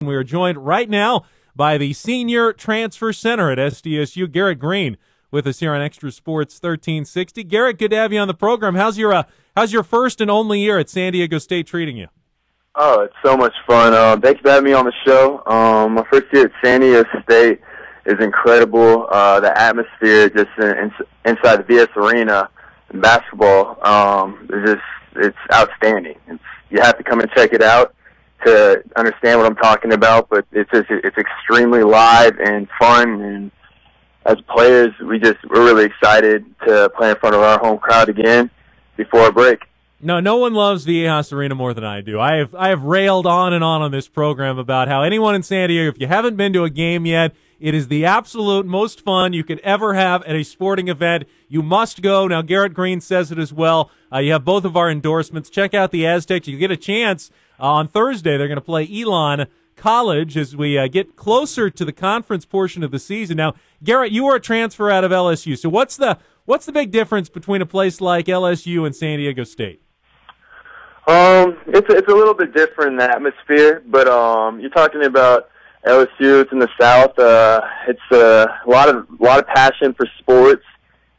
We are joined right now by the Senior Transfer Center at SDSU, Garrett Green, with us here on Extra Sports 1360. Garrett, good to have you on the program. How's your first and only year at San Diego State treating you? Oh, it's so much fun. Thanks for having me on the show. My first year at San Diego State is incredible. The atmosphere just inside the VS Arena in basketball, it's outstanding. You have to come and check it out to understand what I'm talking about, but it's extremely live and fun, and as players, we're really excited to play in front of our home crowd again before a break. No one loves Viejas Arena more than I do. I have railed on and on this program about how anyone in San Diego, if you haven't been to a game yet, it is the absolute most fun you could ever have at a sporting event. You must go. Now, Garrett Green says it as well. You have both of our endorsements. Check out the Aztecs. You get a chance on Thursday. They're going to play Elon College as we get closer to the conference portion of the season. Now, Garrett, you are a transfer out of LSU. So what's the big difference between a place like LSU and San Diego State? It's a little bit different in the atmosphere, but you're talking about LSU. It's in the South. It's a lot of passion for sports,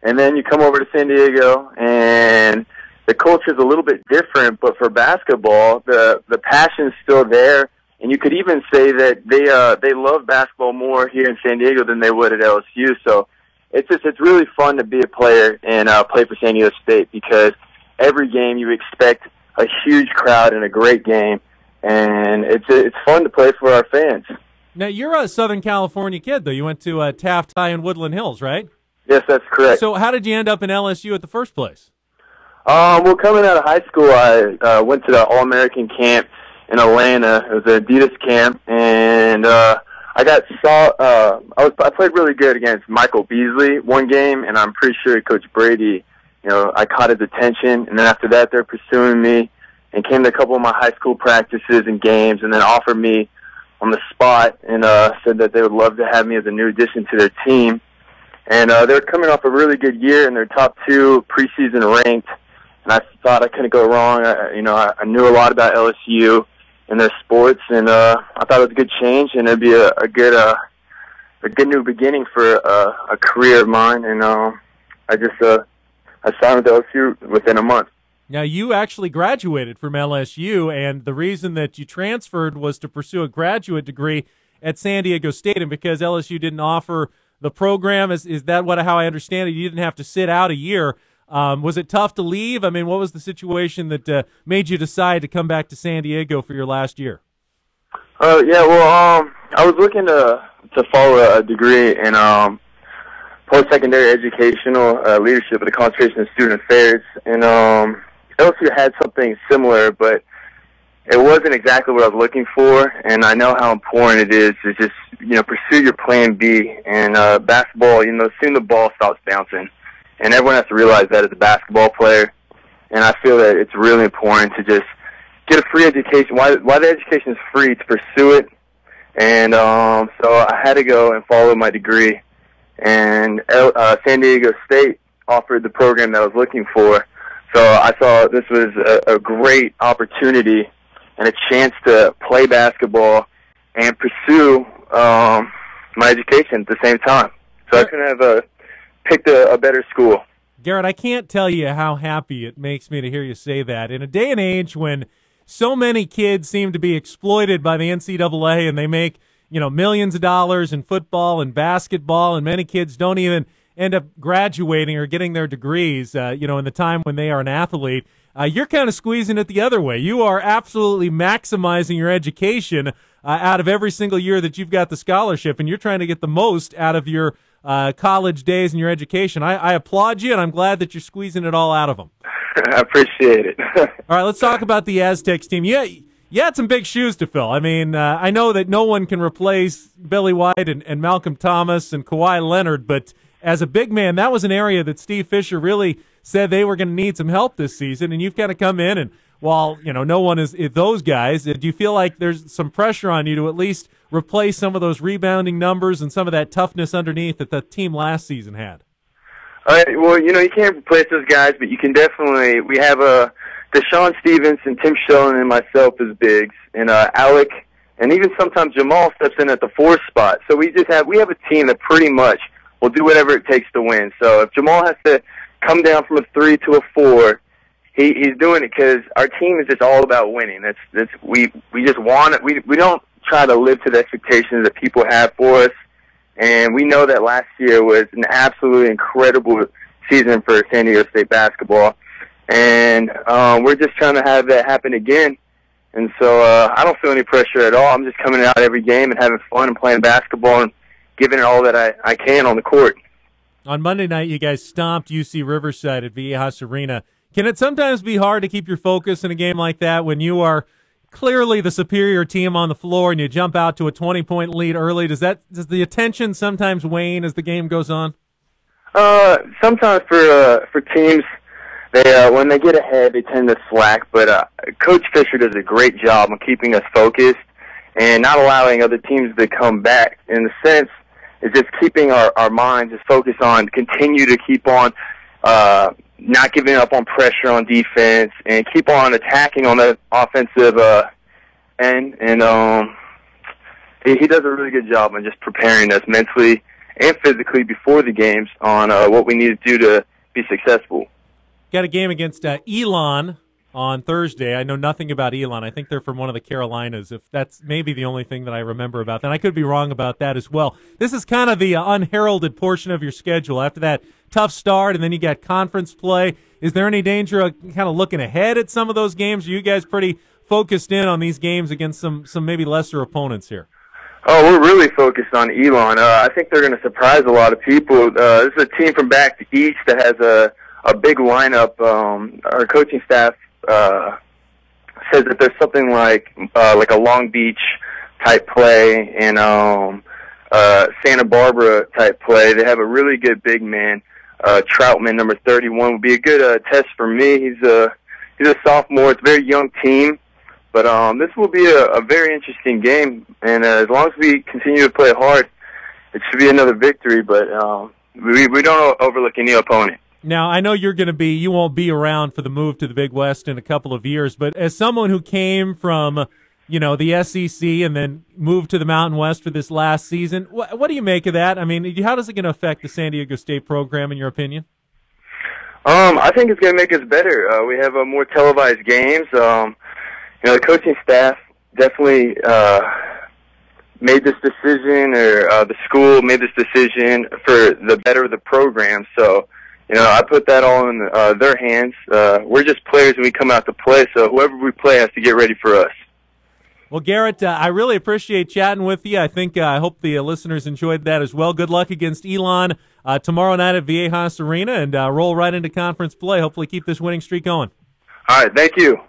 and then you come over to San Diego, and the culture's a little bit different. But for basketball, the passion's still there, and you could even say that they love basketball more here in San Diego than they would at LSU. So it's really fun to be a player and play for San Diego State, because every game you expect a huge crowd and a great game, and it's fun to play for our fans. Now, you're a Southern California kid, though. You went to Taft High in Woodland Hills, right? Yes, that's correct. So how did you end up in LSU at the first place? Well, coming out of high school, I went to the All-American camp in Atlanta. It was an Adidas camp, and I played really good against Michael Beasley one game, and I'm pretty sure Coach Brady, I caught his attention, and then after that, they're pursuing me and came to a couple of my high school practices and games, and then offered me on the spot and said that they would love to have me as a new addition to their team. And they're coming off a really good year, and they're top 2 preseason ranked, and I thought I couldn't go wrong. I knew a lot about LSU and their sports, and I thought it was a good change, and it'd be a good new beginning for a career of mine, and I signed with LSU within a month. Now, you actually graduated from LSU, and the reason that you transferred was to pursue a graduate degree at San Diego State, and because LSU didn't offer the program, is that how I understand it? You didn't have to sit out a year. Was it tough to leave? I mean, what was the situation that made you decide to come back to San Diego for your last year? I was looking to follow a degree in post-secondary educational leadership with a concentration in student affairs, and LSU had something similar, but it wasn't exactly what I was looking for, and I know how important it is to just, pursue your plan B. And basketball, soon the ball stops bouncing, and everyone has to realize that as a basketball player, and I feel that it's really important to just get a free education. Why the education is free, to pursue it, and so I had to go and follow my degree, and San Diego State offered the program that I was looking for. So I saw this was a great opportunity and a chance to play basketball and pursue my education at the same time. So I couldn't have picked a better school. Garrett, I can't tell you how happy it makes me to hear you say that. In a day and age when so many kids seem to be exploited by the NCAA, and they make millions of dollars in football and basketball, and many kids don't even end up graduating or getting their degrees, in the time when they are an athlete. You're kind of squeezing it the other way. You are absolutely maximizing your education out of every single year that you've got the scholarship, and you're trying to get the most out of your college days and your education. I applaud you, and I'm glad that you're squeezing it all out of them. I appreciate it. All right, let's talk about the Aztecs team. You had some big shoes to fill. I mean, I know that no one can replace Billy White and Malcolm Thomas and Kawhi Leonard, but as a big man, that was an area that Steve Fisher really said they were going to need some help this season, and you've kind of come in, and while no one is those guys, do you feel like there's some pressure on you to at least replace some of those rebounding numbers and some of that toughness underneath that the team last season had? Well, you can't replace those guys, but you can definitely. We have Deshaun Stevens and Tim Sheldon and myself as bigs, and Alec and even sometimes Jamal steps in at the 4 spot. So we have a team that pretty much will do whatever it takes to win. So if Jamal has to come down from a 3 to a 4, he's doing it because our team is just all about winning. We just want it. We don't try to live to the expectations that people have for us, and we know that last year was an absolutely incredible season for San Diego State basketball, and we're just trying to have that happen again. And so I don't feel any pressure at all. I'm just coming out every game and having fun and playing basketball and giving it all that I can on the court. On Monday night, you guys stomped UC Riverside at Viejas Arena. Can it sometimes be hard to keep your focus in a game like that when you are clearly the superior team on the floor and you jump out to a 20-point lead early? Does the attention sometimes wane as the game goes on? Sometimes for teams, they when they get ahead, they tend to slack. But Coach Fisher does a great job on keeping us focused and not allowing other teams to come back. In the sense, it's just keeping our minds just focused on continue to keep on not giving up on pressure on defense and keep on attacking on the offensive end. And he does a really good job on just preparing us mentally and physically before the games on what we need to do to be successful. Got a game against Elon on Thursday. I know nothing about Elon. I think they're from one of the Carolinas, if that's maybe the only thing that I remember about that. I could be wrong about that as well. This is kind of the unheralded portion of your schedule. After that tough start, and then you got conference play. Is there any danger of kind of looking ahead at some of those games? Are you guys pretty focused in on these games against some maybe lesser opponents here? Oh, we're really focused on Elon. I think they're going to surprise a lot of people. This is a team from back to east that has a big lineup. Our coaching staff says that there's something like a Long Beach type play and Santa Barbara type play. They have a really good big man. Troutman, number 31, would be a good test for me. He's a sophomore. It's a very young team, but this will be a very interesting game. And as long as we continue to play hard, it should be another victory. But we don't overlook any opponent. Now, I know you won't be around for the move to the Big West in a couple of years, but as someone who came from, the SEC and then moved to the Mountain West for this last season, what do you make of that? I mean, how is it going to affect the San Diego State program, in your opinion? I think it's going to make us better. We have more televised games. The coaching staff definitely made this decision, or the school made this decision for the better of the program. So, I put that all in their hands. We're just players and we come out to play, so whoever we play has to get ready for us. Well, Garrett, I really appreciate chatting with you. I hope the listeners enjoyed that as well. Good luck against Elon tomorrow night at Viejas Arena, and roll right into conference play. Hopefully keep this winning streak going. All right, thank you.